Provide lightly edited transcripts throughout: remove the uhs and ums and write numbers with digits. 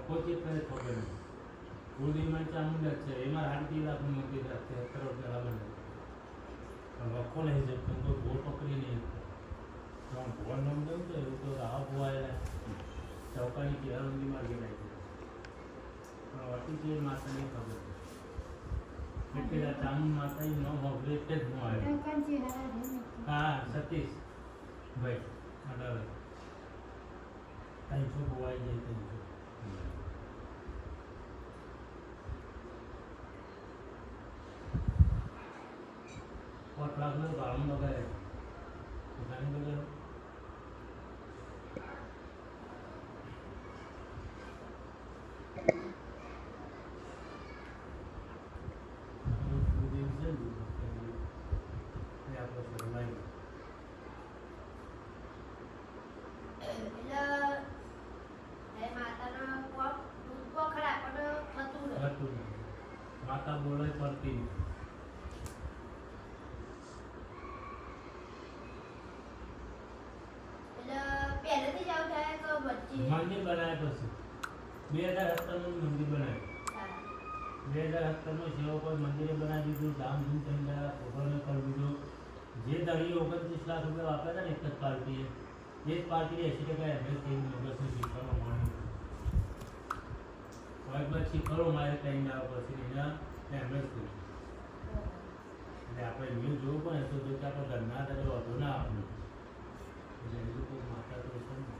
કોઈ ચીજ ખબર નહીં કુળદેવીમાં ચામુંડા છે એમાં હાડકી લાખનું મંદિર 73 કરોડ બરાબર પણ વખો નહીં જતો તો ભોળ પકડી નહીં તો ભોળ નમ દઉં તો એવું તો રાહ ભોવાયેલા ચૌકાની કેળવણીમાં ગયેલા છે પણ વટી જે માતાની ખબર છે એટલે ચામુંડ માતાની ન હોભરે એટલે જ હું આવ્યો હા સતીશ ભાઈ અડાવે ત્રણસો ભોવાઈ જાય 300 4 લાખ નું ભાડું લગાવે પોતાની લગાવે માતા બોલે પડતી મંદિર બનાવ્યા પછી 2017 નું મંદિર બનાવ્યું 2017 નું સેવકો મંદિરે બનાવી દીધું ધામધૂમ થઈ ગયા ભગવાને કરી દીધું જે દળીઓ 29 લાખ રૂપિયા વાપર્યા ને એક જ પાર્ટીએ એ જ પાર્ટીએ 80% એમએસ થઈ મગજનું શીખવાનું માણ્યું કોઈ શીખરો મારે કઈ ના પછી એના એમએસ થયું એટલે આપણે ન્યૂઝ જોવું પણ તો જો કે આપણે ઘરના હતા તો વધુ ના આપણું એટલે એ લોકો માતા તો છે ને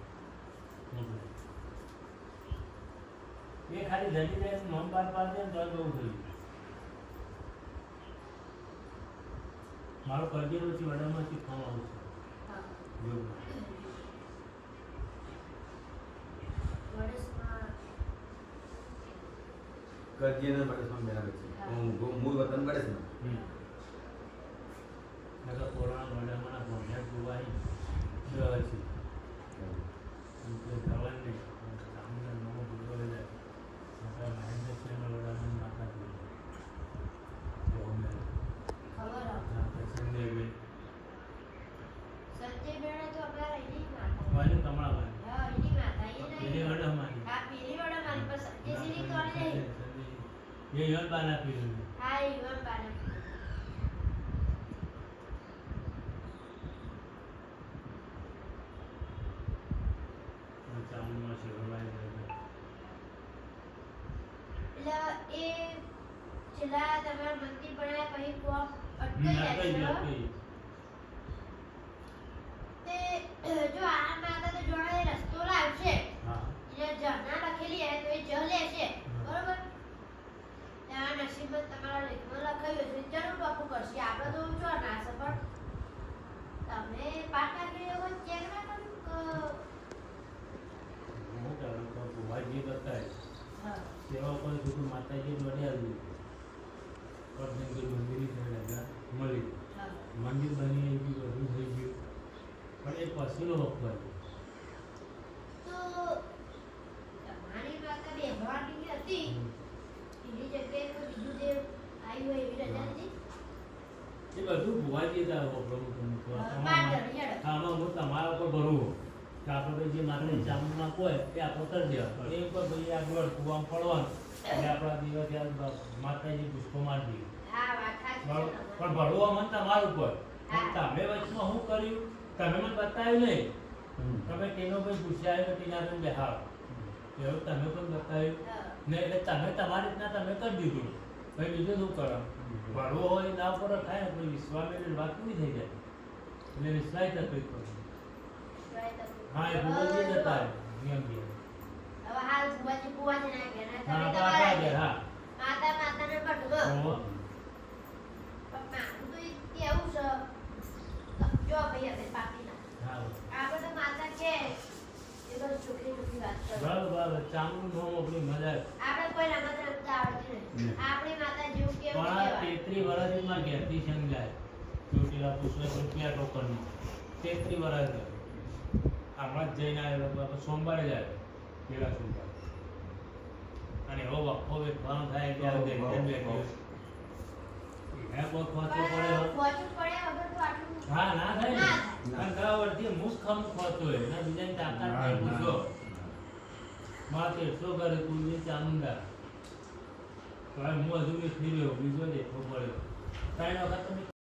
એ ખાલી જડી જાય નોમ બાર પાડે ને તો બહુ થયું મારો કરજેરોથી વડામાંથી ફોન આવશે જો કરજેના બડેસમાં મેળવે છે મૂળ વતન બડેસમાં નગર કોરોના વડામાંના ભોંડિયા ગુવાઈ ગયો છે ગવન નહીં સામને નવો ગુરુ જાય માતા મહેન્દ્ર સિંહ વડામાં માતા જોઈ સંજયભાઈ સંજયભાઈ તો આપણા એની માતા વાલી કમળાભાઈ હા એની માતા એ પેલી વડામાંની હા પેલી વડામાંની પર સંજયસિંહ તો નહીં એ યોન બાના પીલું હા એ વન બાના ચામુંડમાં શેરવાઈ એટલે એ છેલ્લા તમારા મંદિર બનાવ્યા પછી કોપ અટકાઈ જાય છે તે જો આ માતા તો જોડે રસ્તો લાવશે હા જે ઝરણા લખેલી હે તો એ જ લેશે બરોબર ત્યાં નસીબમાં તમારા લેખમાં લખાયું છે જરૂર બાપુ કરશે આપણે તો જો ના સફળ તમે પાટા કે એવો ચેક ના કર્યું હું કરું તો ભુવાજી બતાય હા સેવા પર કીધું માતાજી વડે આવ્યું પરમેશ્વર મંદિર છે મળી હા મંદિર બની ગયું બધું થઈ ગયું પણ એ પછીનો વખત તો તમારી માતા બેહવાની હતી એની જગ્યાએ કોઈ બીજું જે આવ્યું હોય એવી રજા નથી એ બધું ભુવાજી જ આવો પ્રભુ પાટણ હેડ આમાં હું તમારા પર ભરું કે આપણે જે માતાની ચામુંડમાં કોઈ એ આપણે કરી દેવા એ ઉપર ભાઈ આગળ કુવામાં પડવાનું એટલે આપણા દિવસ યાર માતાજી પુષ્પો મારી હા વાત સાચી છે પણ ભરવા મન તમારું ઉપર તમે વચમાં શું કર્યું તમે મને બતાવ્યું નહીં તમે તેનો ભાઈ પૂછ્યા કે તેના બેન બેહાર એવું તમે પણ બતાવ્યું ને એટલે તમે તમારી રીતના તમે કરી દીધું ભાઈ બીજું શું કરો ભરવો હોય ના ઉપર થાય ને કોઈ વિશ્વાસ વાત પૂરી થઈ જાય એટલે વિશ્વાસ તકલીફ પડે હા એ ભૂગોળ જ હતા નિયમ બી હવે હાલ ભુવાજી ભુવાજી ના કે ના હા તમે બાપા તમારા કે હા માતા માતાને પટવો ઓહો. પપ્પા હું તો કેવું છે જો ભાઈ હવે પાકી ના હા આપણે તો માતા કે એ બધું છોકરી છોકરી વાત કરે બરાબર ચામુંડ નો આપણી મજા આપણે કોઈ રમત રમતા આવડતી નહીં આપણી માતા જેવું કેવું પણ કહેવાય 33 વર્ષમાં ઘેરથી સમજાય ચોટીલા પુષ્પ રૂપિયા ટોકનની 33 વર્ષ આમાં જ જઈને આવ્યો બાપા સોમવારે જ આવ્યો પેલા સોમવારે અને એવો વખો વેચવાનો થાય ત્યારે દેખેન બેઠ્યો હે બહુ ખોચો પડે પહોંચવું પડે વગર તો આટલું હા ના થાય ને કારણ કે વર્ષથી મુખ ખમ ખોચો હોય ને બીજાની તાકાત નહીં પૂછો માથે સોગર કુલની ચામુંડા તો હું હજુ બી ફીર્યો બીજો દેખો પડ્યો ત્રણ વખત તમે